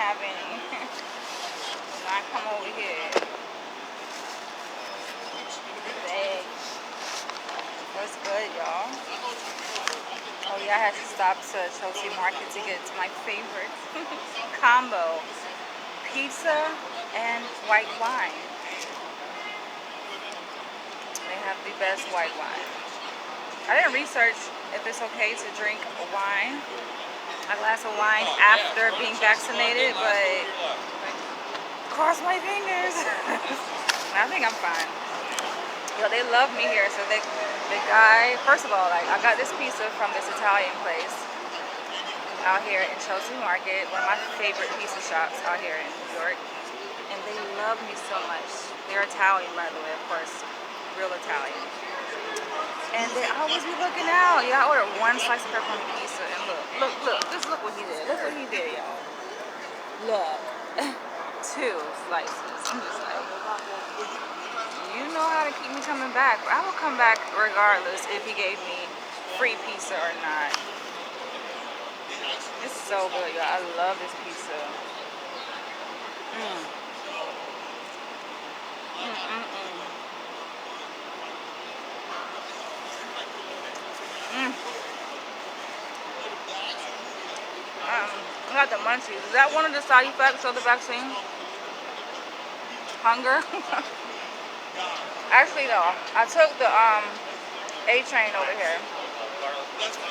have any. When I come over here, the eggs. What's good, y'all? Oh yeah, I had to stop to Chelsea Market to get to my favorite combo: pizza and white wine. They have the best white wine. I didn't research if it's okay to drink wine, a glass of wine after being vaccinated, but cross my fingers. I think I'm fine. Yo, they love me here. So the guy, first of all, like I got this pizza from this Italian place out here in Chelsea Market, one of my favorite pizza shops out here in New York, and they love me so much. They're Italian, by the way, of course, real Italian. And they always be looking out. Yeah, I ordered one slice of pepperoni pizza, and look, just look what he did. Look what he did, y'all. Look, 2 slices. I'm just like, you know how to keep me coming back. I will come back regardless if he gave me free pizza or not. It's so good, y'all. I love this pizza. I got the munchies. Is that one of the side effects of the vaccine? Hunger? Actually, though, I took the A train over here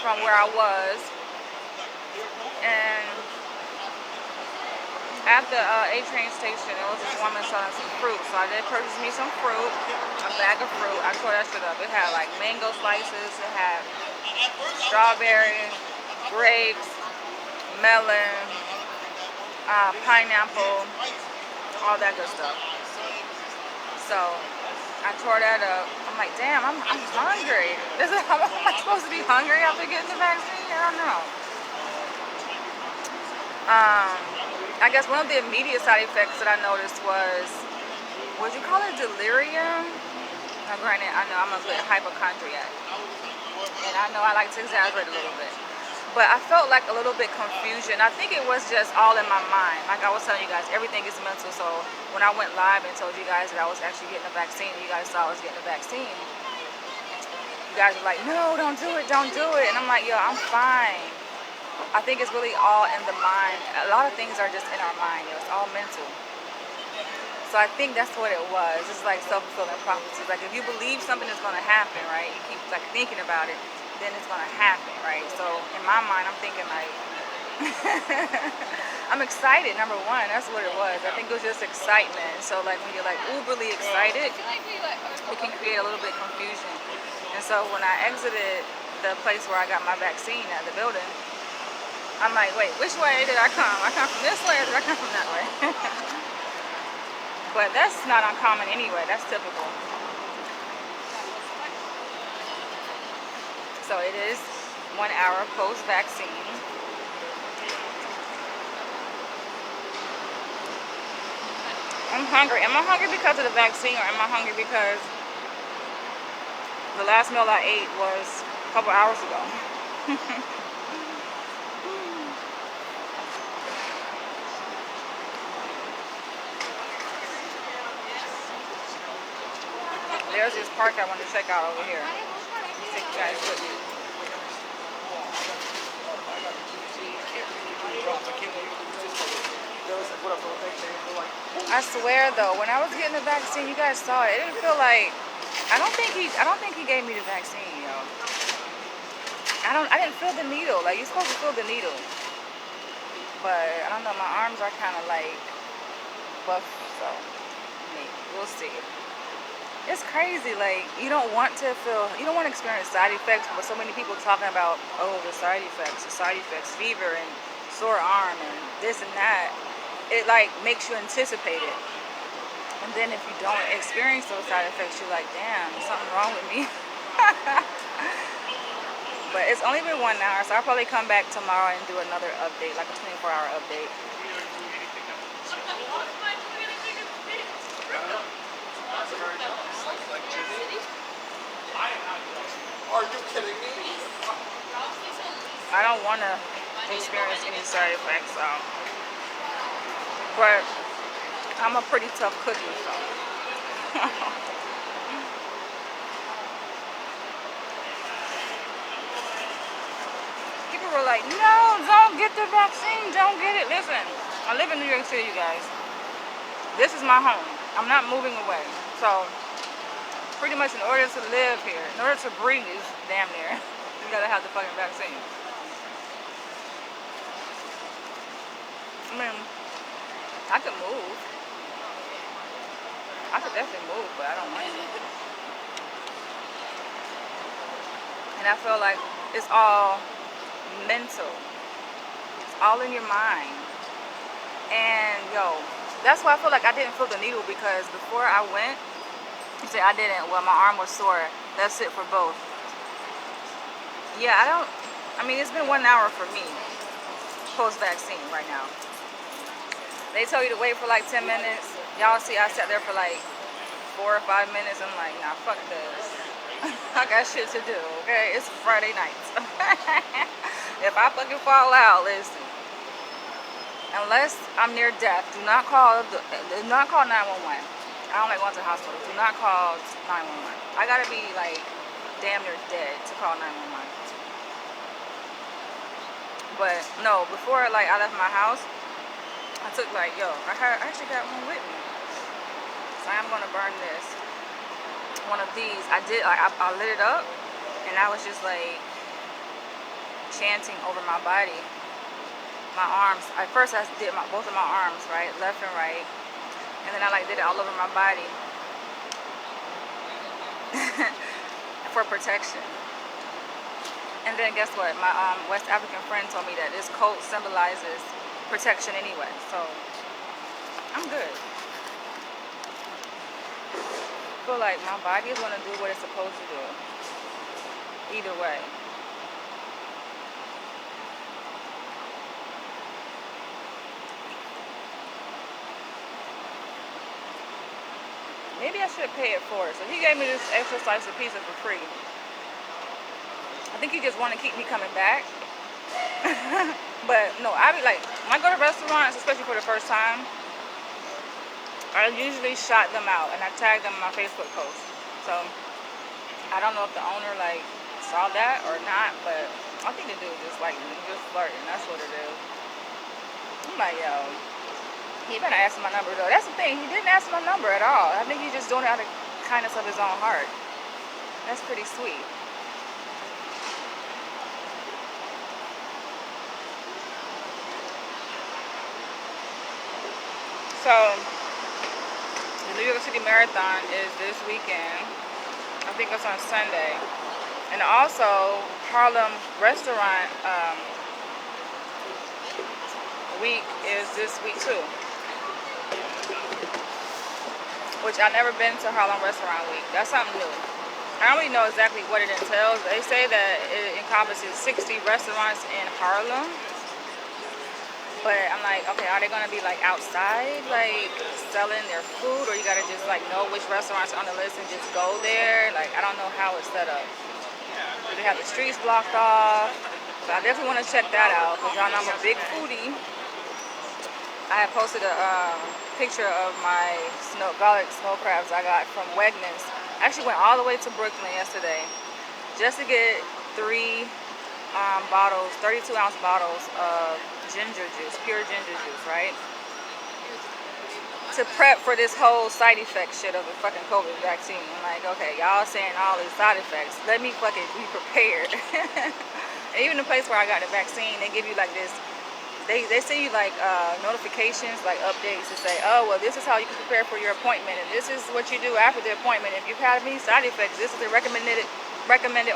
from where I was, and at the A train station, there was this woman selling some fruit. So I did purchase me some fruit, a bag of fruit. I tore that shit up. It had like mango slices, it had strawberry, grapes, melon, pineapple, all that good stuff. So I tore that up. I'm like, damn, I'm hungry. Am I supposed to be hungry after getting the vaccine? I don't know. I guess one of the immediate side effects that I noticed was, would you call it delirium? Now granted, I know I'm a bit hypochondriac, and I know I like to exaggerate a little bit, but I felt like a little bit confusion. I think it was just all in my mind. Like I was telling you guys, everything is mental. So when I went live and told you guys that I was actually getting a vaccine, you guys saw I was getting a vaccine, you guys were like, no, don't do it, don't do it. And I'm like, yo, I'm fine. I think it's really all in the mind. A lot of things are just in our mind. It's all mental. So I think that's what it was. It's like self-fulfilling prophecy. Like if you believe something is going to happen, right? You keep like thinking about it, then it's going to happen, right? So in my mind, I'm thinking like, I'm excited, number one. That's what it was. I think it was just excitement. So like when you're like uberly excited, it can create a little bit of confusion. And so when I exited the place where I got my vaccine at the building, I'm like, wait, which way did I come? I come from this way or did I come from that way? But that's not uncommon anyway. That's typical. So it is 1 hour post-vaccine. I'm hungry. Am I hungry because of the vaccine, or am I hungry because the last meal I ate was a couple hours ago? There's this park I want to check out over here. Let's take you guys with me. I swear though, when I was getting the vaccine, you guys saw it. It didn't feel like, I don't think he gave me the vaccine, yo. I didn't feel the needle. Like you're supposed to feel the needle. But I don't know, my arms are kind of like buff, so maybe we'll see. It's crazy, like you don't want to experience side effects, but so many people talking about, oh, the side effects, fever and sore arm and this and that. It like makes you anticipate it. And then if you don't experience those side effects, you're like, damn, there's something wrong with me. But it's only been 1 hour, so I'll probably come back tomorrow and do another update, like a 24-hour update. Are you kidding me? I don't want to experience any side effects, so But I'm a pretty tough cookie, so. People were like, no, don't get the vaccine, don't get it. Listen, I live in New York City, you guys. This is my home. I'm not moving away. So, pretty much in order to live here, in order to breathe, damn near, you gotta have the fucking vaccine. I mean, I could move. I could definitely move, but I don't want to. And I feel like it's all mental. It's all in your mind. And yo, that's why I feel like I didn't feel the needle, because before I went, you say I didn't, well, my arm was sore. That's it for both. Yeah, I mean, it's been 1 hour for me post-vaccine right now. They tell you to wait for like 10 minutes. Y'all see I sat there for like 4 or 5 minutes. I'm like, nah, fuck this. I got shit to do, okay? It's Friday night. If I fucking fall out, listen. Unless I'm near death, do not call 911. I don't like going to the hospital. Do not call 911. I gotta be like damn near dead to call 911. But no, before like I left my house, I took like, yo, I actually got one with me. So I'm gonna burn this. One of these. I lit it up, and I was just like chanting over my body, my arms. At first I did both of my arms, right, left and right, and then I like did it all over my body for protection. And then guess what? My West African friend told me that this coat symbolizes protection anyway, so I'm good. I feel like my body is gonna do what it's supposed to do. Either way. Maybe I should pay it for it. So he gave me this extra slice of pizza for free. I think he just want to keep me coming back. But no, I be like, when I go to restaurants, especially for the first time, I usually shout them out and I tag them in my Facebook post. So I don't know if the owner like saw that or not, but I think the dude just flirting. That's what it is. I'm like, yo, he better ask my number though. That's the thing. He didn't ask my number at all. I think he's just doing it out of kindness of his own heart. That's pretty sweet. So the New York City Marathon is this weekend. I think it's on Sunday. And also Harlem Restaurant week is this week too. Which I've never been to Harlem Restaurant Week. That's something new. I don't really know exactly what it entails. They say that it encompasses 60 restaurants in Harlem. But I'm like, okay, are they gonna be like outside, like selling their food, or you gotta just like know which restaurants are on the list and just go there? Like, I don't know how it's set up. Do they have the streets blocked off? So I definitely want to check that out, because y'all know I'm a big foodie. I had posted a picture of my garlic snow crabs I got from Wegmans. I actually went all the way to Brooklyn yesterday just to get 3 bottles, 32-ounce bottles of ginger juice, pure ginger juice, right? To prep for this whole side effect shit of the fucking COVID vaccine. I'm like, okay, y'all saying all these side effects. Let me fucking be prepared. And even the place where I got the vaccine, they give you like this, they send you like notifications, like updates to say, oh, well, this is how you can prepare for your appointment, and this is what you do after the appointment. If you've had any side effects, this is the recommended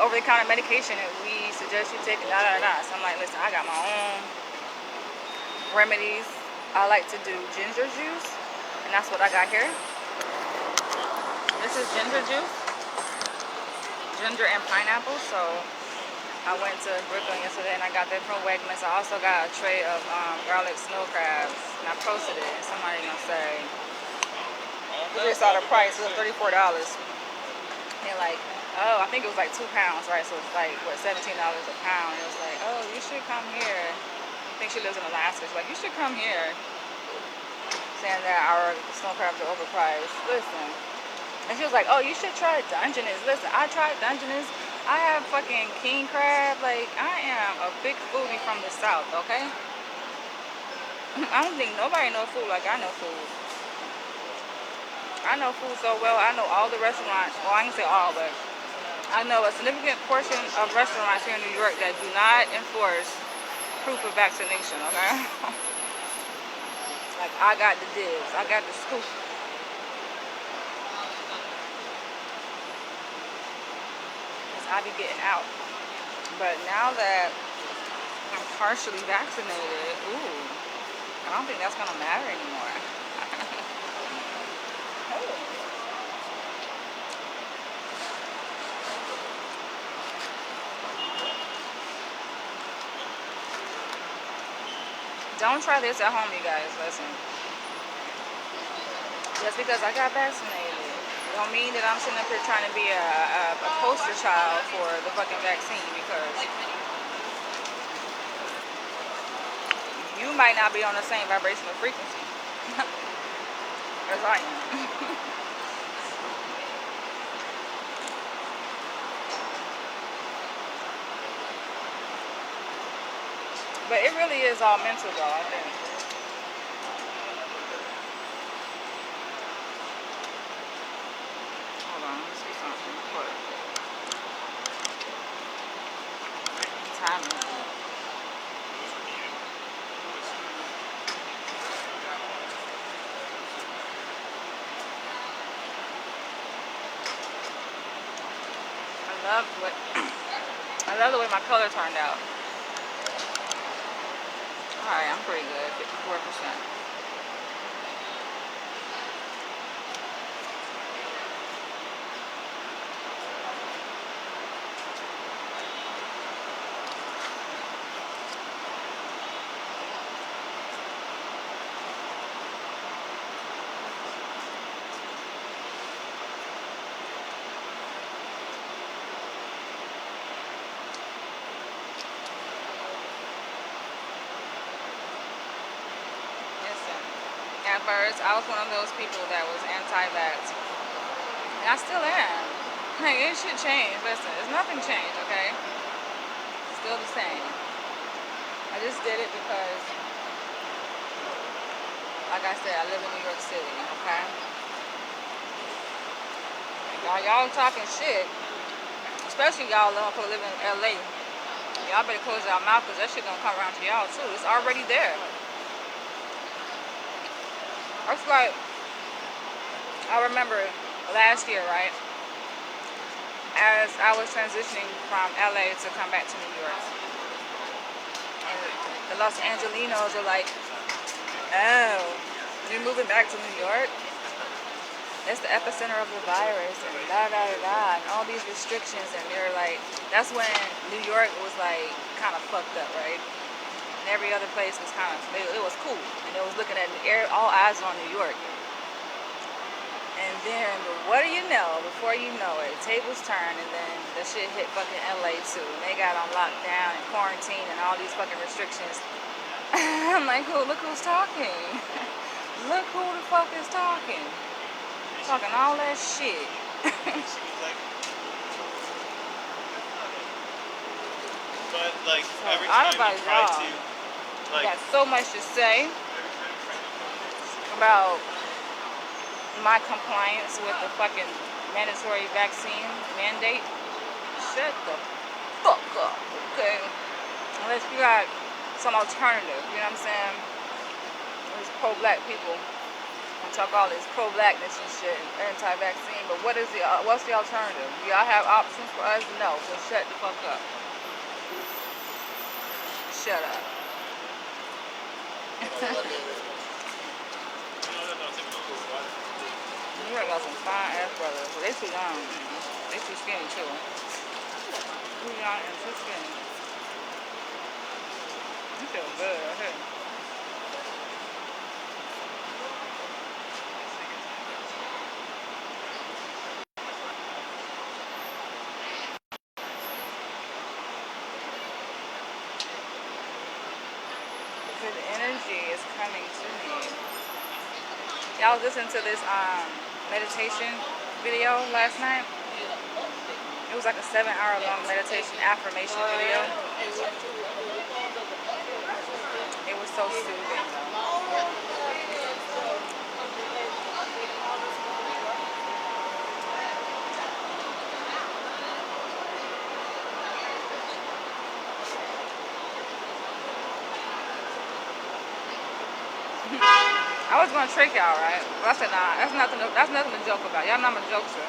over-the-counter medication that we suggest you take, so I'm like, listen, I got my own remedies. I like to do ginger juice, and that's what I got here. This is ginger juice, ginger and pineapple. So I went to Brooklyn yesterday and I got that from Wegmans. I also got a tray of garlic snow crabs, and I posted it, and somebody gonna say, we just saw the price, it was $34. And like, oh, I think it was like 2 pounds, right? So it's like, what, $17 a pound. It was like, oh, you should come here. I think she lives in Alaska. She's like, you should come here. saying that our snow crabs are overpriced. Listen. And she was like, oh, you should try Dungeness. Listen, I tried Dungeness. I have fucking king crab. Like, I am a big foodie from the South, okay? I don't think nobody know food like I know food. I know food so well. I know all the restaurants. Well, I can say all, but I know a significant portion of restaurants here in New York that do not enforce proof of vaccination, okay? Like, I got the dibs. I got the scoop. Because I be getting out. But now that I'm partially vaccinated, ooh, I don't think that's going to matter anymore. Oh. Don't try this at home, you guys. Listen. Just because I got vaccinated don't mean that I'm sitting up here trying to be a poster child for the fucking vaccine, because you might not be on the same vibrational frequency as I am. But it really is all mental though, I think. Hold on, let's see something. What? Timing. I love the way my color turned out. Alright, I'm pretty good, 54%. At first, I was one of those people that was anti-vax. And I still am. Like, it should change. Listen, there's nothing changed, okay? It's still the same. I just did it because, like I said, I live in New York City, okay? And y'all talking shit, especially y'all who live in LA. Y'all better close y'all mouth, because that shit gonna come around to y'all too. It's already there. It's like, I remember last year, right, as I was transitioning from LA to come back to New York, and the Los Angelinos are like, oh, you're moving back to New York? It's the epicenter of the virus, and and all these restrictions, and they're like, that's when New York was like kind of fucked up, right? And every other place was kind of, it was cool, and it was looking at all eyes on New York. And then, what do you know? Before you know it, tables turn, and then the shit hit fucking LA too. And they got on lockdown and quarantine and all these fucking restrictions. I'm like, oh, look who's talking. Look who the fuck is talking. Talking all that shit. But like every I time you try to, like, got so much to say about my compliance with the fucking mandatory vaccine mandate. Shut the fuck up, okay? Unless you got some alternative, you know what I'm saying? There's pro-black people and talk all this pro-blackness and shit, anti-vaccine, but what's the alternative? Do y'all have options for us? No, so shut the fuck up. Shut up. You got some fine ass brothers, but they too young. They too skinny too. Too young and too skinny. You feel good right here. Good energy is coming to me. Yeah, I was listening to this meditation video last night. It was like a 7-hour long meditation affirmation video. It was so soothing though. I was gonna trick y'all, right? But I said, nah, that's nothing to joke about. Y'all know I'm a jokester.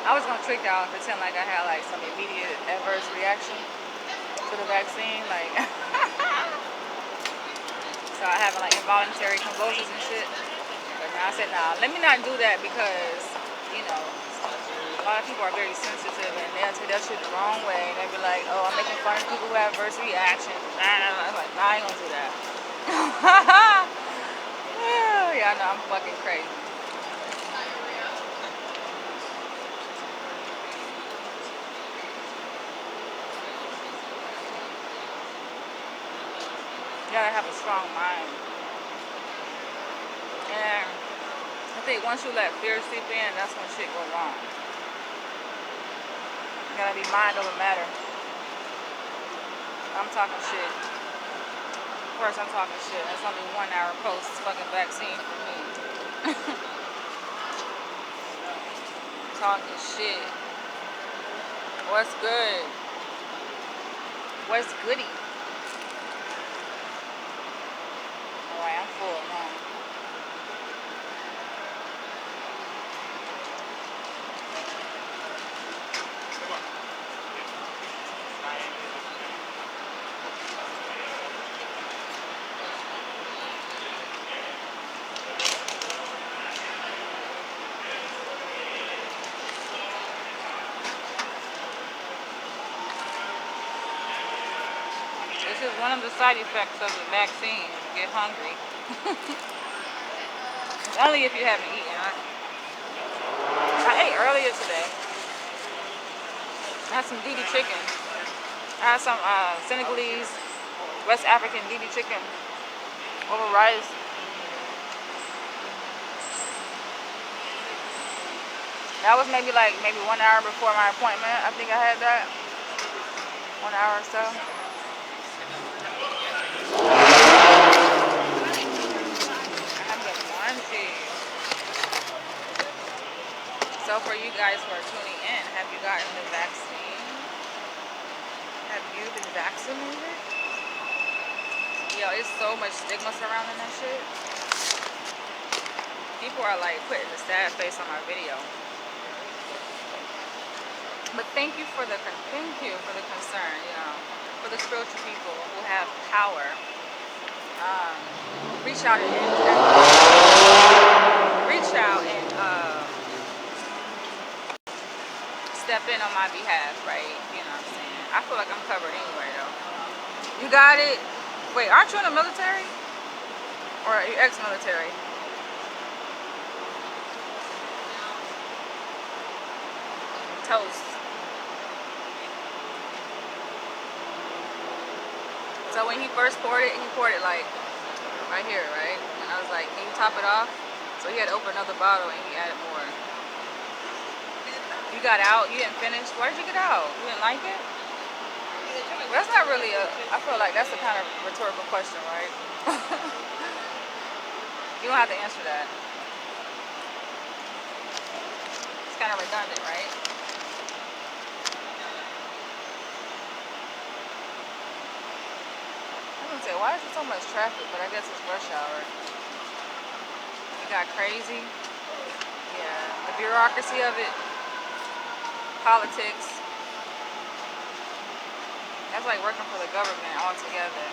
I was gonna trick y'all and pretend like I had like some immediate adverse reaction to the vaccine, like so I having like involuntary convulsions and shit. But now I said, nah, let me not do that because, you know, a lot of people are very sensitive and they'll take that shit the wrong way and they'll be like, oh, I'm making fun of people who have adverse reactions. I was like, nah, I ain't gonna do that. Yeah, I know I'm fucking crazy. You gotta have a strong mind. And I think once you let fear seep in, that's when shit go wrong. You gotta be mind over matter. I'm talking shit. Of course I'm talking shit. It's only 1 hour post fucking vaccine for me. Talking shit. What's good? What's goody? Alright, I'm full now. This is one of the side effects of the vaccine. You get hungry. It's only if you haven't eaten. I ate earlier today. I had some DD chicken. I had some Senegalese, West African DD chicken over rice. That was maybe 1 hour before my appointment. I think I had that. 1 hour or so. I'm getting munchies. So for you guys who are tuning in, have you gotten the vaccine? Have you been vaccinated? Yo, it's so much stigma surrounding that shit. People are like putting the sad face on my video. But thank you for the concern, you know, for the spiritual people who have power. Reach out and step in on my behalf, right? You know what I'm saying? I feel like I'm covered anyway, though. You got it? Wait, aren't you in the military? Or are you ex-military? Toast. So when he first poured it like right here, right? And I was like, can you top it off? So he had to open another bottle and he added more. You got out? You didn't finish? Why did you get out? You didn't like it? Well, that's not really I feel like that's a kind of rhetorical question, right? You don't have to answer that. It's kind of redundant, right? I was gonna say, why is there so much traffic? But I guess it's rush hour. It got crazy. Yeah, the bureaucracy of it, politics. That's like working for the government altogether.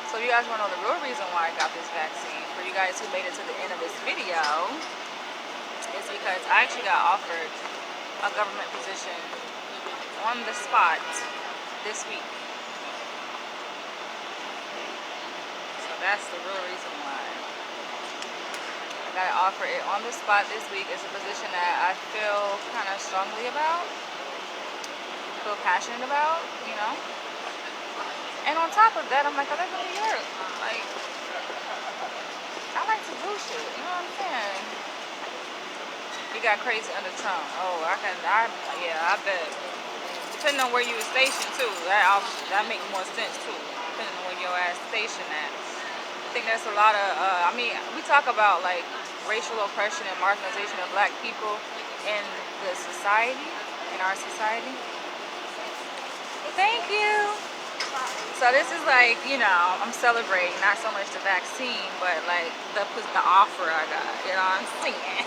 So you guys want to know the real reason why I got this vaccine, for you guys who made it to the end of this video, is because I actually got offered a government position on the spot this week. So that's the real reason why. I got to offer it on the spot this week. It's a position that I feel kind of strongly about, feel passionate about, you know. And on top of that, I'm like, I live in New York. Like, I like to do shit. You know what I'm saying? You got crazy under Trump. Oh, yeah, I bet. Depending on where you were stationed too, that make more sense too. Depending on where your ass stationed at. I think there's a lot of, I mean, we talk about like racial oppression and marginalization of black people in the society, in our society. Thank you. So this is like, you know, I'm celebrating not so much the vaccine, but like the offer I got. You know what I'm saying?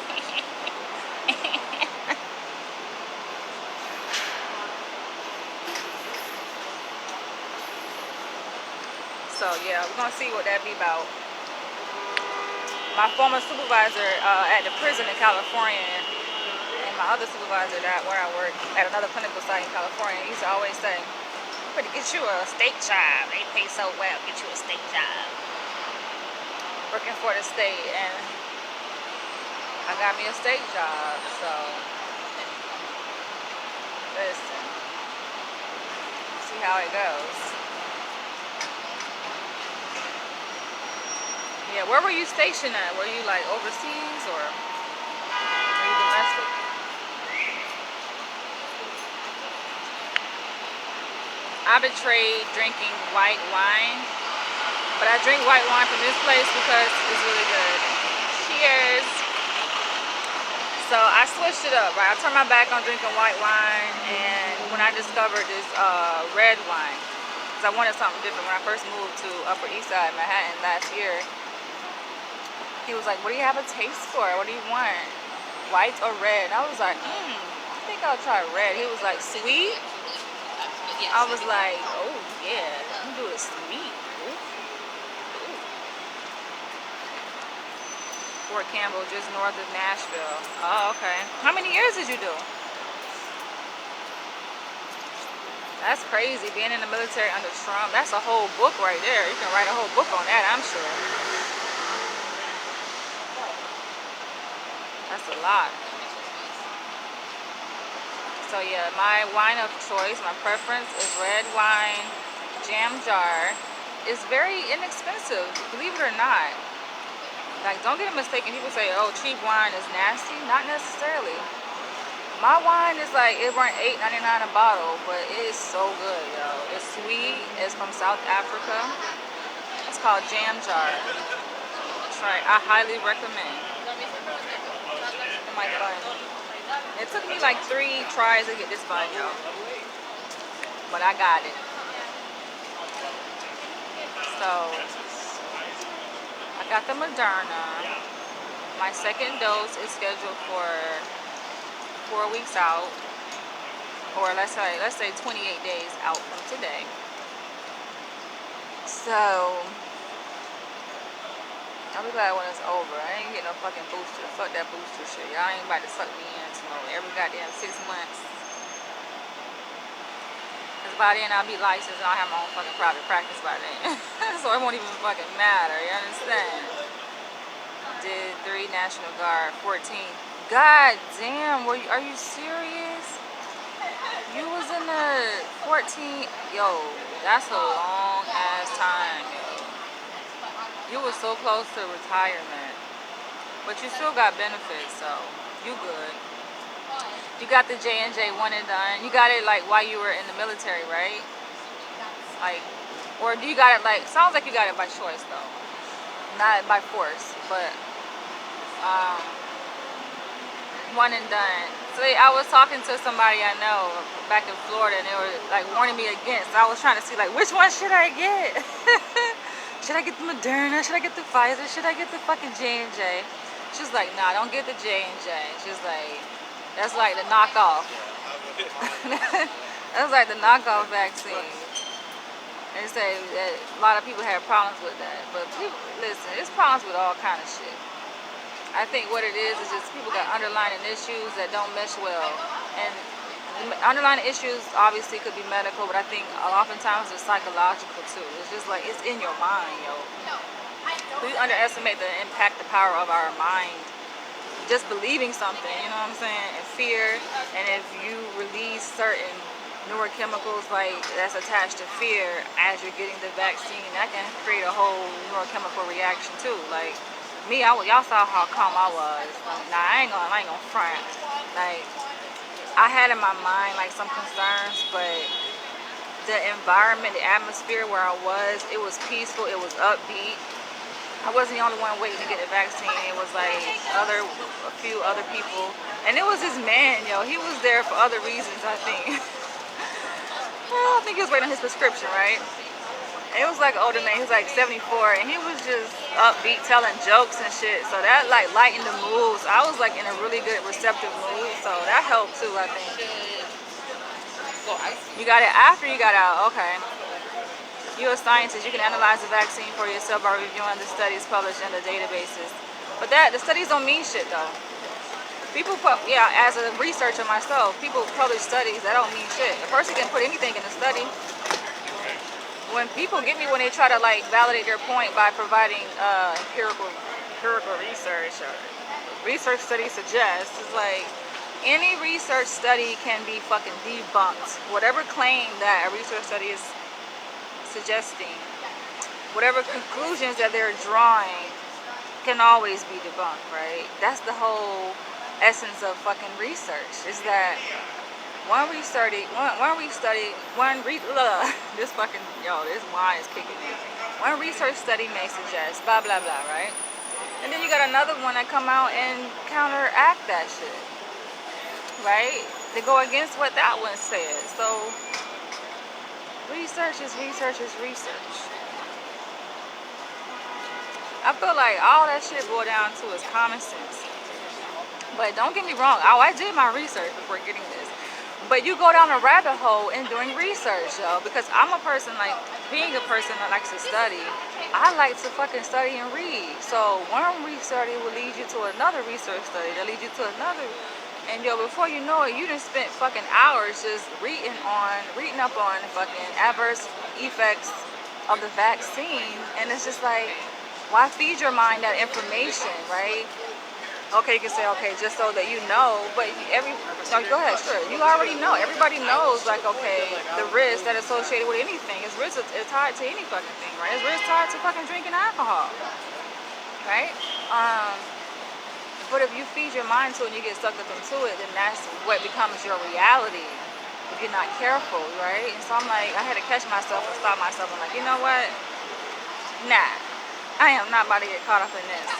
So yeah, we're gonna see what that be about. My former supervisor at the prison in California, and my other supervisor where I work at another clinical site in California, he used to always say, "Better get you a state job. They pay so well. Get you a state job." Working for the state, and I got me a state job. So listen, see how it goes. Yeah, where were you stationed at? Were you like overseas or were you domestic? I betrayed drinking white wine, but I drink white wine from this place because it's really good. Cheers. So I switched it up, right? I turned my back on drinking white wine, and when I discovered this red wine, because I wanted something different. When I first moved to Upper East Side, Manhattan last year, he was like, "What do you have a taste for? What do you want? White or red?" And I was like, I think I'll try red. He was like, "Sweet?" I was like, "Oh yeah, let me do it sweet." Ooh. Ooh. Fort Campbell, just north of Nashville. Oh, okay. How many years did you do? That's crazy, being in the military under Trump. That's a whole book right there. You can write a whole book on that, I'm sure. That's a lot. So yeah, my wine of choice, my preference is red wine, jam jar. It's very inexpensive, believe it or not. Like, don't get it mistaken. People say, "Oh, cheap wine is nasty." Not necessarily. My wine is like, it runs $8.99 a bottle, but it is so good, yo. It's sweet. It's from South Africa. It's called Jam Jar. Try. I highly recommend. My bun. It took me like 3 tries to get this bun, yo. But I got it. So I got the Moderna. My second dose is scheduled for 4 weeks out, or let's say 28 days out from today. So I'll be glad when it's over. I ain't getting no fucking booster. Fuck that booster shit. Y'all ain't about to suck me into every goddamn 6 months. Cause by then I'll be licensed and I'll have my own fucking private practice by then. So it won't even fucking matter. You understand? Did 3 National Guard, 14. God damn, are you serious? You was in the 14. Yo, that's a long ass time, yo. You was so close to retirement, but you still got benefits, so you good. You got the J&J one and done. You got it like while you were in the military, right? Like, or do you got it like? Sounds like you got it by choice though, not by force, but one and done. So I was talking to somebody I know back in Florida, and they were like warning me against. I was trying to see like, which one should I get? Should I get the Moderna? Should I get the Pfizer? Should I get the fucking J&J? She's like, nah, don't get the J&J. She's like, that's like the knockoff. That's like the knockoff vaccine. They say that a lot of people have problems with that. But people, listen, there's problems with all kind of shit. I think what it is just people got underlying issues that don't mesh well. And underlying issues obviously could be medical, but I think oftentimes it's psychological too. It's just like, it's in your mind, yo. We underestimate the impact, the power of our mind. Just believing something, you know what I'm saying? And fear, and if you release certain neurochemicals like that's attached to fear as you're getting the vaccine. That can create a whole neurochemical reaction too. Like me, y'all saw how calm I was. Nah, I ain't gonna front. Like I had in my mind like some concerns, but the environment, the atmosphere where I was, it was peaceful, it was upbeat. I wasn't the only one waiting to get the vaccine. It was like a few other people, and it was this man, yo. He was there for other reasons, I think. Well, I think he was waiting on his prescription, right? And it was like an older man. He was like 74, and he was just upbeat, telling jokes and shit. So that like lightened the mood. So I was like in a really good, receptive mood. So that helped too, I think. You got it after you got out. Okay. You're a scientist. You can analyze the vaccine for yourself by reviewing the studies published in the databases. But the studies don't mean shit though. People as a researcher myself, people publish studies that don't mean shit. A person can put anything in a study. When people get me when they try to like validate their point by providing empirical research or research studies suggest, it's like any research study can be fucking debunked. Whatever claim that a research study is suggesting, whatever conclusions that they're drawing can always be debunked, right? That's the whole essence of fucking research, is that this fucking, this wine is kicking in. One research study may suggest blah blah blah, right? And then you got another one that come out and counteract that shit, right? They go against what that one says. So research is research is research. I feel like all that shit boiled down to is common sense. But don't get me wrong, I did my research before getting this. But you go down a rabbit hole in doing research, yo, because I'm a person, like, being a person that likes to study, I like to fucking study and read. So one research will lead you to another research study, that leads you to another. And yo, before you know it, you just spent fucking hours just reading up on fucking adverse effects of the vaccine. And it's just like, why feed your mind that information, right? Okay, you can say, okay, just so that you know, but no, go ahead, sure. You already know. Everybody knows, like, okay, the risk that is associated with anything. It's risk is tied to any fucking thing, right? It's risk tied to fucking drinking alcohol, right? But if you feed your mind to it and you get sucked up into it, then that's what becomes your reality if you're not careful, right? And so I'm like, I had to catch myself and stop myself. I'm like, you know what? Nah, I am not about to get caught up in this.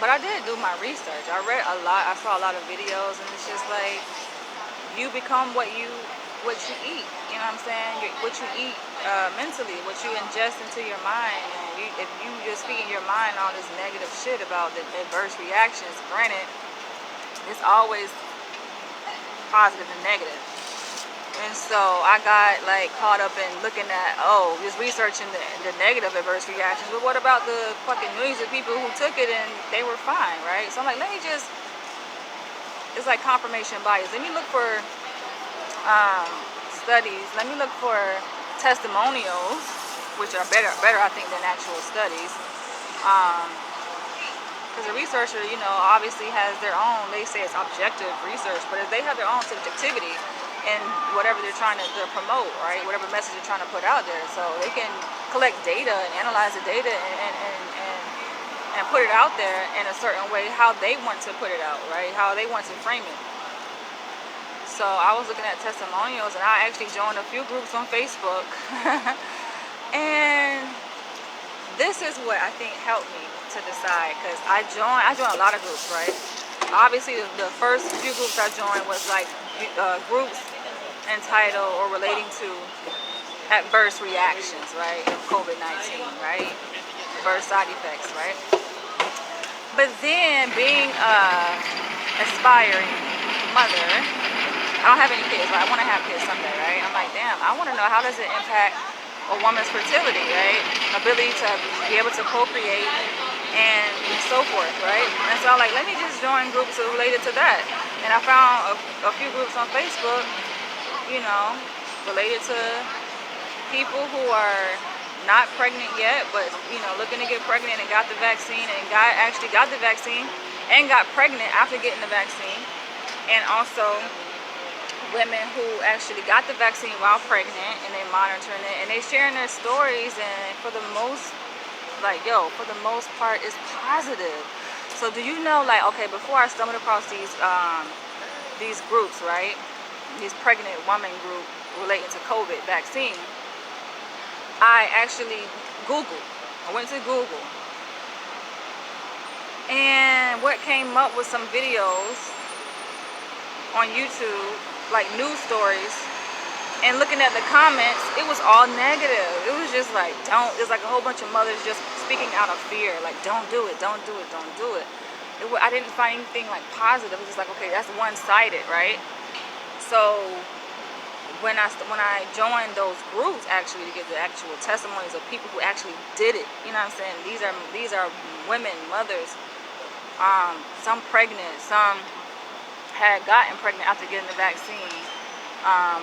But I did do my research. I read a lot. I saw a lot of videos, and it's just like you become what you eat. You know what I'm saying? What you eat mentally, what you ingest into your mind. And if you just feed your mind all this negative shit about the adverse reactions, granted, it's always positive and negative. And so I got like caught up in looking at, just researching the negative adverse reactions. But what about the fucking millions of people who took it and they were fine, right? So I'm like, it's like confirmation bias. Let me look for studies. Let me look for testimonials, which are better I think than actual studies. Because a researcher, obviously has their own, they say it's objective research, but if they have their own subjectivity in whatever they're trying to promote, right? Whatever message they're trying to put out there. So they can collect data and analyze the data and put it out there in a certain way, how they want to put it out, right? How they want to frame it. So I was looking at testimonials, and I actually joined a few groups on Facebook. And this is what I think helped me to decide, because I joined a lot of groups, right? Obviously, the first few groups I joined was like groups entitled or relating to adverse reactions, right, of COVID-19, right, adverse side effects, right. But then, being aspiring mother, I don't have any kids, but I want to have kids someday, right. I'm like, damn, I want to know, how does it impact a woman's fertility, right, ability to be able to procreate and so forth, right. And so I'm like, let me just join groups related to that. And I found a few groups on Facebook, related to people who are not pregnant yet, but looking to get pregnant and got the vaccine, and actually got the vaccine and got pregnant after getting the vaccine, and also women who actually got the vaccine while pregnant, and they monitoring it, and they sharing their stories, and for the most, like, yo, for the most part, it's positive. So do you know, like, okay, before I stumbled across these groups, right? These pregnant woman group relating to COVID vaccine, I actually Googled. I went to Google, and what came up was some videos on YouTube, like news stories, and looking at the comments, it was all negative. It was just like, don't. It's like a whole bunch of mothers just speaking out of fear, like, don't do it, don't do it, don't do it. I didn't find anything like positive. It was just like, okay, that's one-sided, right? So when I joined those groups, actually, to get the actual testimonies of people who actually did it, you know what I'm saying? These are women, mothers, some pregnant, some had gotten pregnant after getting the vaccine,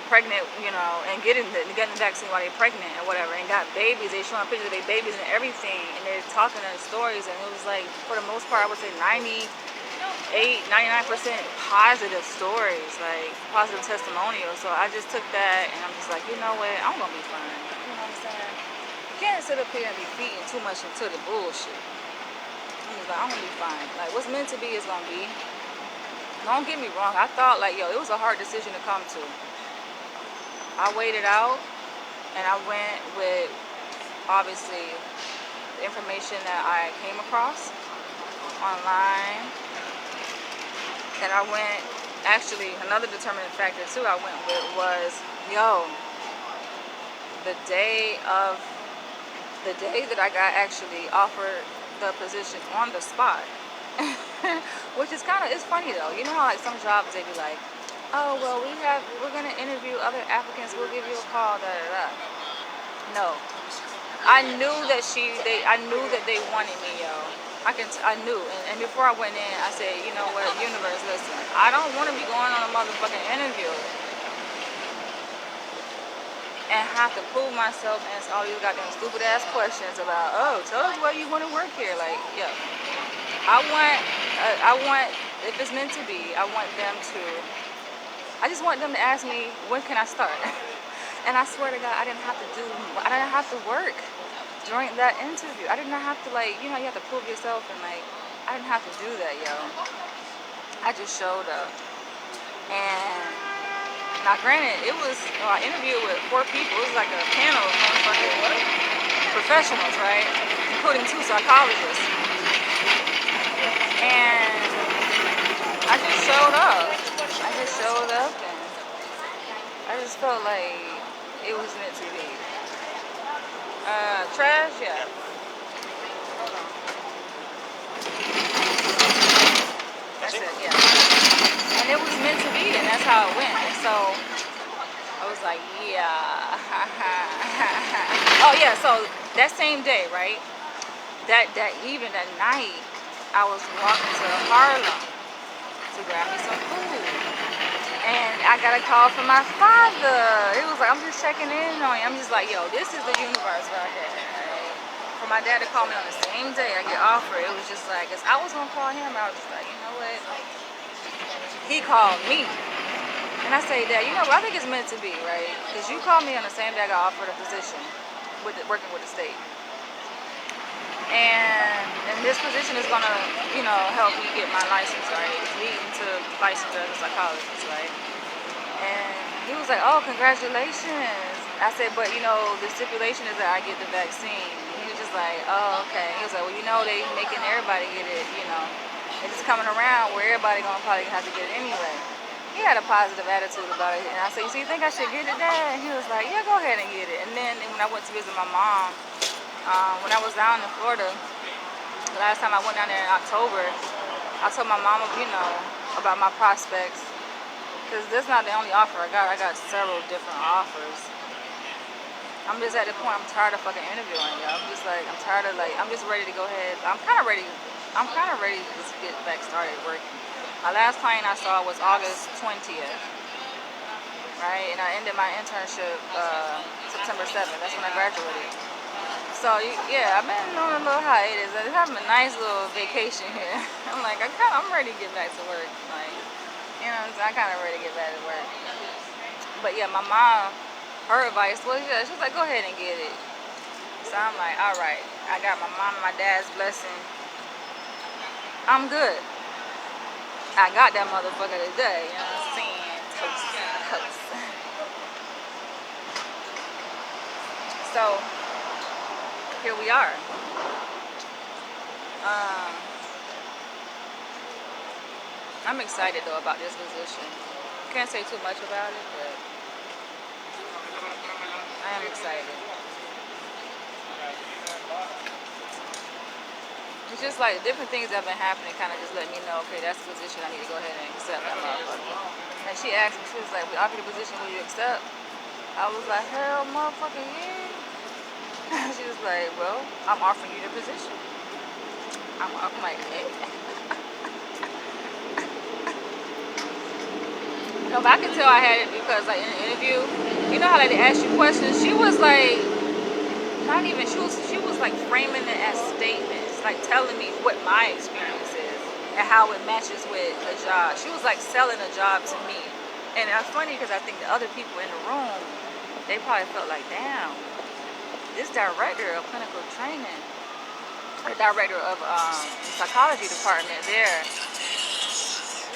pregnant, you know, and getting the vaccine while they're pregnant or whatever, and got babies. They showing pictures of their babies and everything, and they're talking their stories, and it was like, for the most part, I would say 99% positive stories, like positive testimonials. So I just took that, and I'm just like, you know what, I'm gonna be fine. You know what I'm saying? You can't sit up here and be feeding too much into the bullshit. I'm just like, I'm gonna be fine. Like, what's meant to be is gonna be. Don't get me wrong, I thought, like, yo, it was a hard decision to come to. I waited out, and I went with, obviously, the information that I came across online. And I went, actually, another determining factor too I went with was, yo, the day that I got actually offered the position on the spot. Which is kind of, it's funny though. You know how like some jobs they be like, oh well, we're gonna interview other applicants, we'll give you a call, da da da. No, I knew that they wanted me, yo. I knew, and before I went in, I said, you know what, universe, listen, I don't want to be going on a motherfucking interview and have to prove myself and answer all these goddamn stupid ass questions about, oh, tell us why you want to work here. Like, yeah, I want, if it's meant to be, I just want them to ask me, when can I start? And I swear to God, I didn't have to work during that interview. I did not have to, like, you know, you have to prove yourself, and like, I didn't have to do that, yo. I just showed up. And now granted, I interviewed with 4 people. It was like a panel of motherfucking professionals, right? Including 2 psychologists. And I just showed up. And I just felt like it was meant to be. Trash, yeah. That's it, yeah. And it was meant to be, and that's how it went. And so I was like, yeah. Oh yeah, so that same day, right? That night, I was walking to Harlem to grab me some food. And I got a call from my father. It was like, I'm just checking in on you. I'm just like, yo, this is the universe right here. Right? For my dad to call me on the same day I get offered, it was just like, cause I was gonna call him, I was just like, you know what? He called me. And I say, Dad, you know what, I think it's meant to be, right? Because you called me on the same day I got offered a position working with the state. And this position is gonna, you know, help me get my license, right? It's leading to licensure as a psychologist, right? And he was like, oh, congratulations. I said, but you know, the stipulation is that I get the vaccine. He was just like, oh, okay. He was like, well, you know, they making everybody get it, you know. It's coming around where everybody gonna probably have to get it anyway. He had a positive attitude about it. And I said, so you think I should get it, Dad? And he was like, yeah, go ahead and get it. And then when I went to visit my mom, when I was down in Florida, the last time I went down there in October, I told my mama, you know, about my prospects. Because that's not the only offer I got. I got several different offers. I'm just at the point, I'm tired of fucking interviewing, y'all. I'm just like, I'm tired of, like, I'm just ready to go ahead. I'm kind of ready to just get back started working. My last client I saw was August 20th. Right? And I ended my internship September 7th. That's when I graduated. So yeah, I've been on a little hiatus. I'm having a nice little vacation here. I'm like, I'm ready to get back to work. Like, you know, I'm kind of ready to get back to work. But yeah, my mom, her advice was, yeah, she was like, go ahead and get it. So I'm like, all right, I got my mom and my dad's blessing. I'm good. I got that motherfucker today, you know what I'm saying? Toast, toast. So, here we are. I'm excited though about this position. Can't say too much about it, but I am excited. It's just like different things that have been happening kind of just let me know, okay, that's the position I need to go ahead and accept that motherfucker. And she asked me, she was like, we offer the position, will you accept? I was like, hell motherfucking yeah. She was like, well, I'm offering you the position. I'm like, hey. No, but I can tell I had it because like in the interview, you know how like they ask you questions? She was like, not even, she was like framing it as statements, like telling me what my experience is and how it matches with the job. She was like selling a job to me. And that's funny because I think the other people in the room, they probably felt like, damn, this director of clinical training, or director of the psychology department there,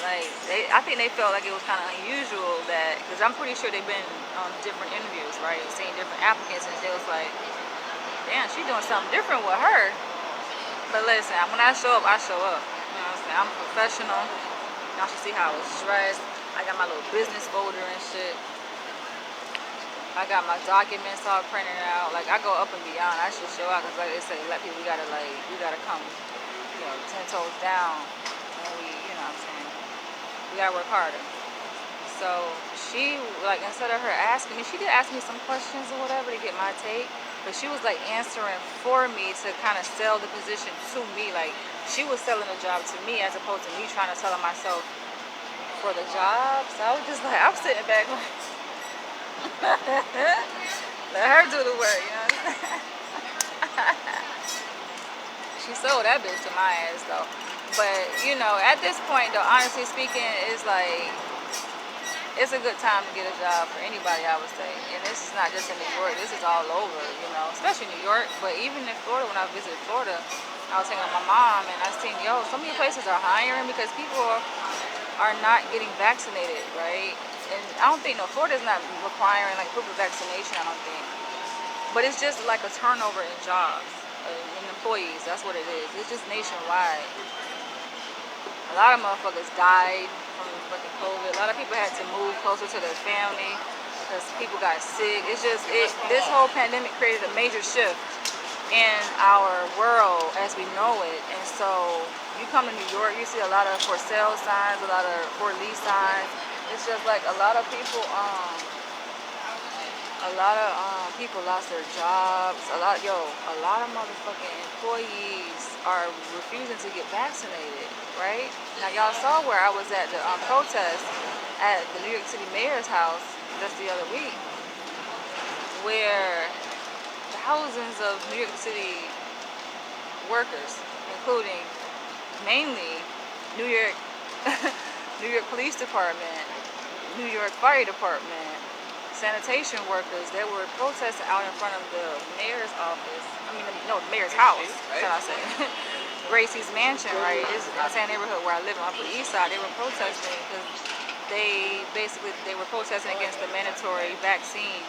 like I think they felt like it was kind of unusual that, because I'm pretty sure they've been on different interviews, right, seeing different applicants, and they was like, damn, she doing something different with her. But listen, when I show up, I show up. You know what I'm saying? I'm a professional. Y'all should see how I was dressed. I got my little business folder and shit. I got my documents all printed out. Like, I go up and beyond. I should show out because, like they say, black people, we gotta come, 10 toes down. And you know what I'm saying? We gotta work harder. So she, like, instead of her asking me, she did ask me some questions or whatever to get my take, but she was like answering for me to kind of sell the position to me. Like, she was selling the job to me as opposed to me trying to sell it myself for the job. So I was just like, I'm sitting back like, let her do the work, you know what I'm saying? She sold that bitch to my ass though. But at this point though, honestly speaking, it's like, it's a good time to get a job for anybody, I would say. And this is not just in New York, this is all over, especially New York. But even in Florida, when I visited Florida, I was hanging with my mom and I seen, so many places are hiring because people are not getting vaccinated, right? And I don't think, Florida's not requiring like proof of vaccination, I don't think. But it's just like a turnover in jobs, in employees, that's what it is. It's just nationwide. A lot of motherfuckers died from fucking COVID. A lot of people had to move closer to their family because people got sick. It's just, this whole pandemic created a major shift in our world as we know it. And so you come to New York, you see a lot of for sale signs, a lot of for lease signs. It's just like a lot of people lost their jobs. A lot of motherfucking employees are refusing to get vaccinated, right? Now y'all saw where I was at the protest at the New York City mayor's house just the other week, where thousands of New York City workers, including mainly New York New York Police Department, New York Fire Department, sanitation workers, they were protesting out in front of the mayor's office. The mayor's house, shall I say. Gracie's mansion, right? It's in the same neighborhood where I live on the east side. They were protesting because they were protesting against the mandatory vaccine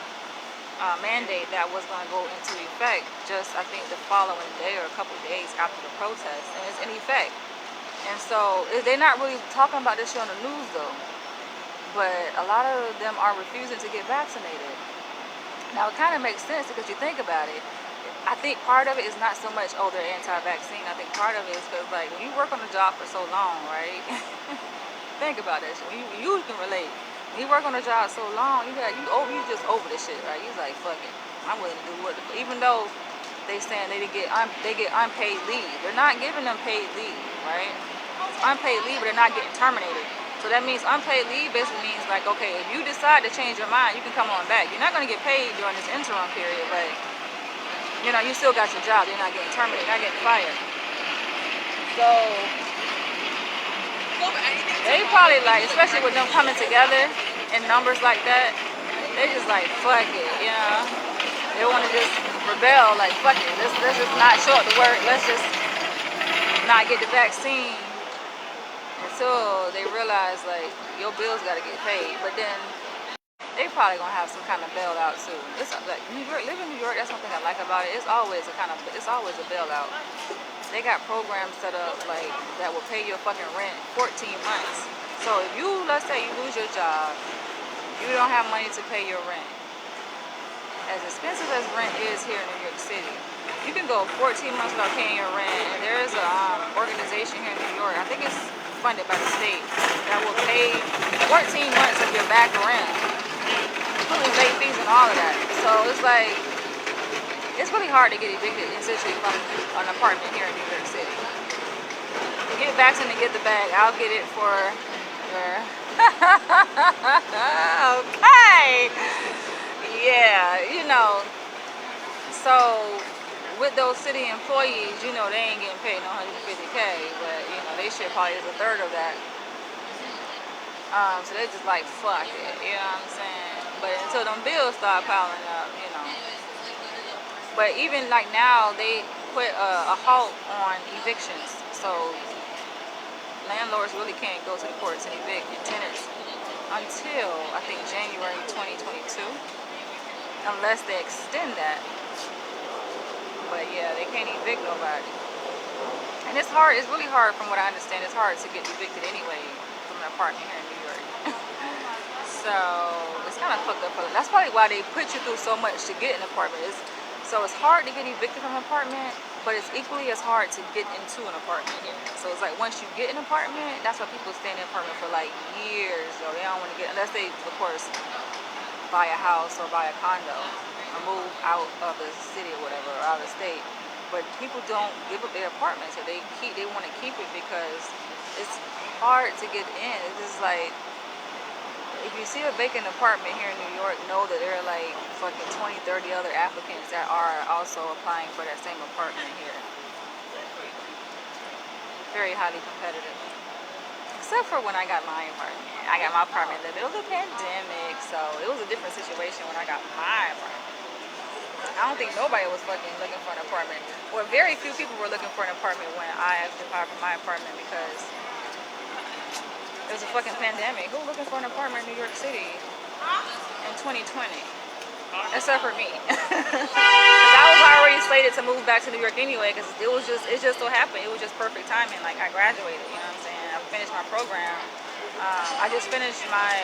mandate that was going to go into effect just, I think, the following day or a couple of days after the protest. And it's in effect. And so they're not really talking about this shit on the news though. But a lot of them are refusing to get vaccinated. Now it kind of makes sense because you think about it. I think part of it is not so much, they're anti-vaccine. I think part of it is because, like, when you work on a job for so long, right? Think about that shit. You can relate. When you work on a job so long, you just over this shit, right? You're like, fuck it, I'm willing to do what, even though they saying they get unpaid leave. They're not giving them paid leave, right? It's unpaid leave, but they're not getting terminated. So that means unpaid leave basically means like, okay, if you decide to change your mind, you can come on back. You're not going to get paid during this interim period, but you still got your job. You're not getting terminated, you're not getting fired. So they probably, like, especially with them coming together in numbers like that, They just like, fuck it, you know? They want to just rebel, like, fuck it. Let's just not show up to work. Let's just not get the vaccine until they realize, like, your bills got to get paid. But then they probably gonna have some kind of bailout too. It's like New York, living in New York, that's something I like about it. It's always a bailout. They got programs set up like that will pay your fucking rent 14 months. So if you, let's say you lose your job, you don't have money to pay your rent. As expensive as rent is here in New York City, you can go 14 months without paying your rent. And there is an organization here in New York, I think it's funded by the state, that will pay 14 months of your back rent, including late fees and all of that. So it's like, it's really hard to get evicted essentially from an apartment here in New York City. To get vaccinated and get the bag, I'll get it for your okay. Yeah, you know. So with those city employees, you know, they ain't getting paid no 150K, but you know, they shit probably is a third of that. So they just like, fuck it, you know what I'm saying? But until them bills start piling up, you know. But even like now, they put a halt on evictions. So landlords really can't go to the courts and evict tenants until, I think, January 2022. Unless they extend that. But yeah, they can't evict nobody. And it's hard, it's really hard from what I understand. It's hard to get evicted anyway from an apartment here in New York. So it's kind of fucked up. That's probably why they put you through so much to get an apartment. So it's hard to get evicted from an apartment, but it's equally as hard to get into an apartment here. So it's like once you get an apartment, that's why people stay in an apartment for like years. So they don't want to get, unless they, of course, buy a house or buy a condo or move out of the city or whatever, or out of the state. But people don't give up their apartments, so they want to keep it because it's hard to get in. It's just like, if you see a vacant apartment here in New York, know that there are like fucking 20, 30 other applicants that are also applying for that same apartment here. Very highly competitive. Except for when I got my apartment. I got my apartment in the middle of the pandemic, so it was a different situation when I got my apartment. I don't think nobody was fucking looking for an apartment. Or very few people were looking for an apartment when I actually applied for my apartment because it was a fucking pandemic. Who looking for an apartment in New York City in 2020? Except for me. Because I was already slated to move back to New York anyway, because it just so happened. It was just perfect timing. Like, I graduated, you know what I'm saying? I finished my program. I just finished my,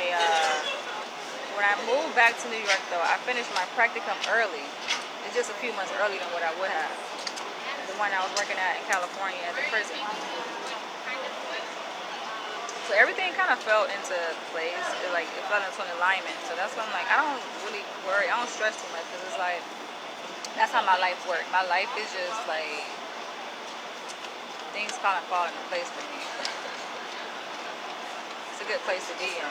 when I moved back to New York though, I finished my practicum early. It's just a few months earlier than what I would have. The one I was working at in California at the prison. So everything kind of fell into place. It fell into an alignment. So that's why I'm like, I don't really worry. I don't stress too much because it's like, that's how my life works. My life is just like, things kind of fall into place for me. It's a good place to be in.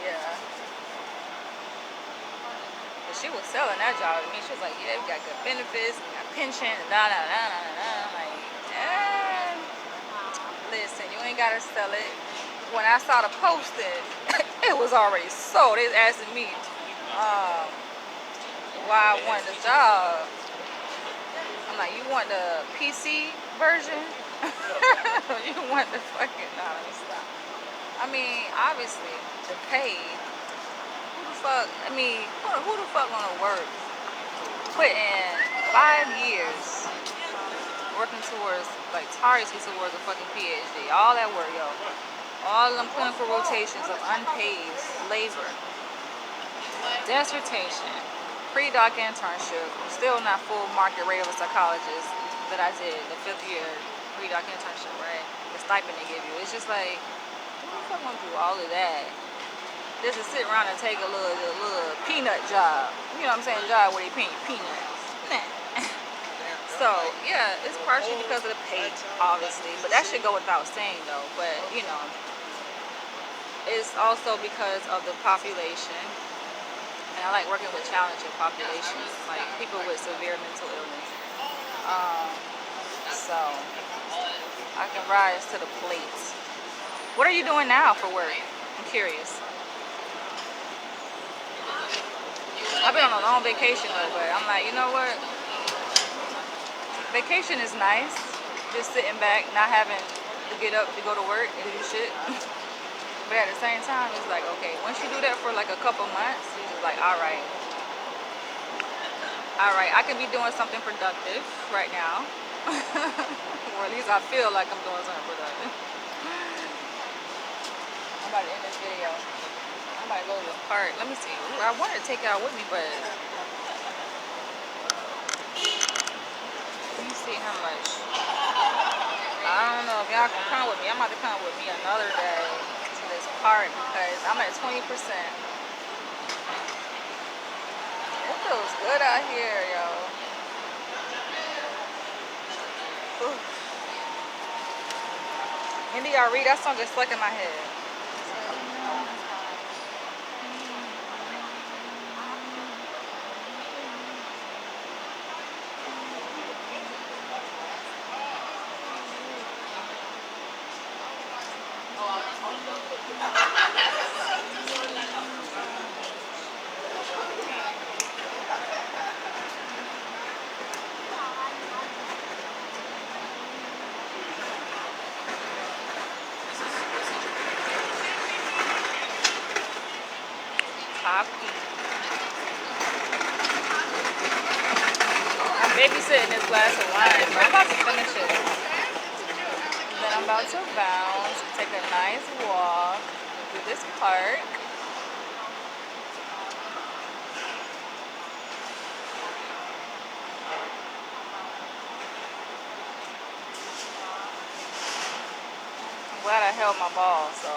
Yeah. But she was selling that job to me. She was like, yeah, we got good benefits, we got pension, and da da da da da. I'm like, listen, you ain't gotta sell it. When I saw the posting, it was already sold. They was asking me why I wanted the job. I'm like, you want the PC version? You want the fucking, nah, let me stop. I mean, obviously, the pay, who the fuck wanna work? Put in 5 years working towards, like, tirelessly towards a fucking PhD. All that work, yo. All them clinical rotations of unpaid labor. Dissertation. Pre-doc internship. Still not full market rate of a psychologist that I did the 5th year pre-doc internship, right? The stipend they give you. It's just like, who the fuck wanna do all of that? Just to sit around and take a little peanut job. You know what I'm saying? Job where they pay you peanuts. Nah. So, yeah, it's partially because of the pay, obviously. But that should go without saying, though. But, you know, it's also because of the population. And I like working with challenging populations, like people with severe mental illness. So, I can rise to the plate. What are you doing now for work? I'm curious. I've been on a long vacation though, but I'm like, you know what? Vacation is nice. Just sitting back, not having to get up to go to work and do shit. But at the same time, it's like, okay, once you do that for like a couple months, you're just like, all right, I can be doing something productive right now. Or at least I feel like I'm doing something productive. I'm about to end this video. I'm about to go to the park. Let me see. Ooh, I wanted to take y'all with me, but let me see how much. I don't know if y'all can come with me. I'm about to come with me another day to this park because I'm at 20%. It feels good out here, yo. Ooh. Indy, y'all read that song just stuck in my head. Coffee. I'm babysitting this glass of wine, but I'm about to finish it. Then I'm about to bounce, take a nice walk through this park. I'm glad I held my ball, so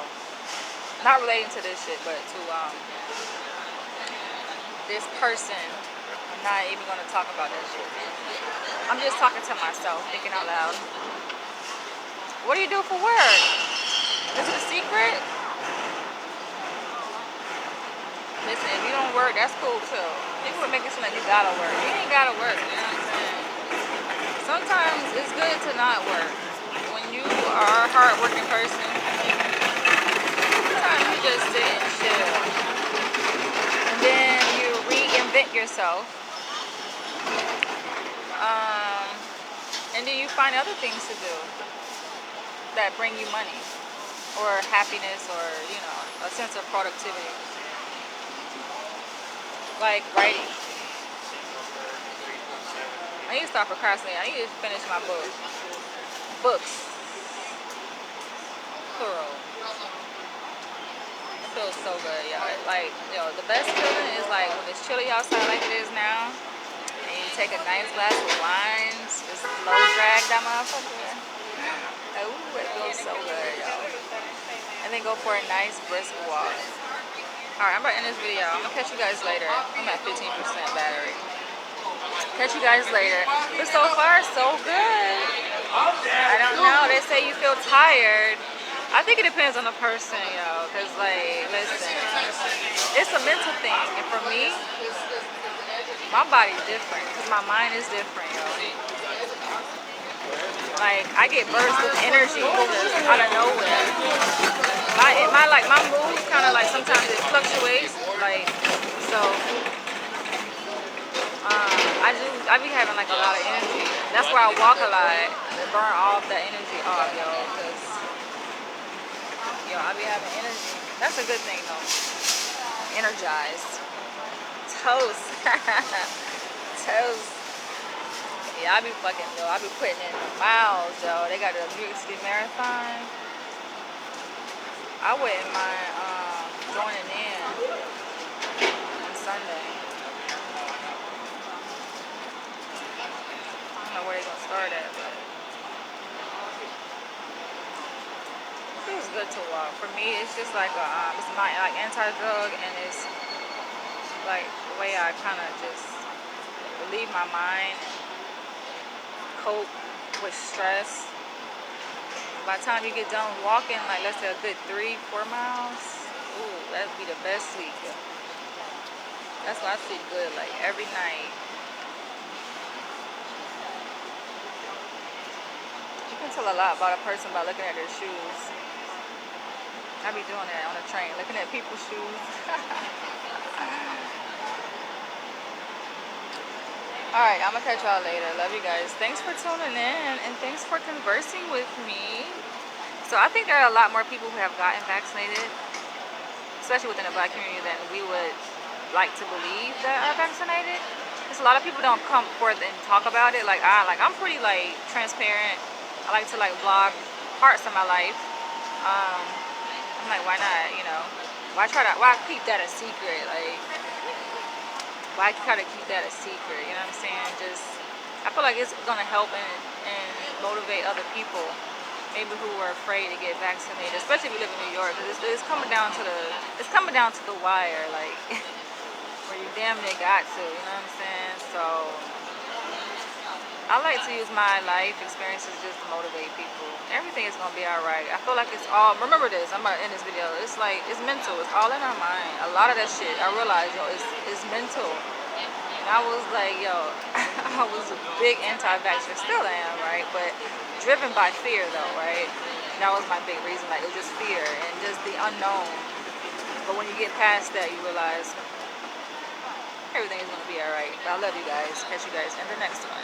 not relating to this shit, but to this person. I'm not even gonna talk about that shit. I'm just talking to myself, thinking out loud. What do you do for work? Is it a secret? Listen, if you don't work, that's cool too. People are making it seem like you gotta work. You ain't gotta work, you know what I'm saying? Sometimes it's good to not work. When you are a hard-working person, sometimes you just sit and chill. And then you reinvent yourself. And then you find other things to do that bring you money or happiness or, you know, a sense of productivity. Like writing. I need to stop procrastinating. I need to finish my book. Books. Plural. It feels so good, y'all. Like, yo, the best feeling is like when it's chilly outside like it is now. And you take a nice glass of wine, just slow drag that motherfucker. Ooh, it feels so good, y'all. And then go for a nice brisk walk. Alright, I'm about to end this video. I'm gonna catch you guys later. I'm at 15% battery. Catch you guys later. But so far, so good. I don't know. They say you feel tired. I think it depends on the person, yo. Because, like, listen, it's a mental thing. And for me, my body's different. Because my mind is different, yo. Like, I get bursts of energy just out of nowhere. My mood kind of like sometimes it fluctuates. Like, so, I be having like a lot of energy. That's why I walk a lot to burn all the energy off, yo. Because, yo, I be having energy. That's a good thing, though. Energized. Toast. Toast. Yeah, I be fucking, yo. I be putting in miles, yo. They got the New York City Marathon. I wouldn't mind joining in on Sunday. I don't know where they're gonna start at, but it feels good to walk. For me, it's just like it's my like anti-drug, and it's like the way I kind of just relieve my mind, cope with stress. By the time you get done walking, like let's say a good 3-4 miles, ooh, that'd be the best sleep. Yeah. That's why I sleep good, like every night. You can tell a lot about a person by looking at their shoes. I be doing that on the train, looking at people's shoes. Alright, I'm gonna catch y'all later. Love you guys. Thanks for tuning in and thanks for conversing with me. So I think there are a lot more people who have gotten vaccinated, especially within the Black community, than we would like to believe that are vaccinated. Because a lot of people don't come forth and talk about it. I'm pretty like transparent. I like to like vlog parts of my life. I'm like, why not? You know, why keep that a secret? Like, why try to keep that a secret? You know what I'm saying? Just, I feel like it's gonna help and motivate other people, maybe who are afraid to get vaccinated, especially if you live in New York, because it's coming down to the wire, like where you damn near got to. You know what I'm saying? So I like to use my life experiences just to motivate people. Everything is gonna be alright. I feel like it's all. Remember this. I'm about to end this video. It's like it's mental. It's all in our mind. A lot of that shit, I realize, yo, it's mental. And I was like, yo, I was a big anti-vaxxer. Still am, right? But driven by fear, though, right? That was my big reason. Like, it was just fear and just the unknown. But when you get past that, you realize everything is gonna be alright. But I love you guys. Catch you guys in the next one.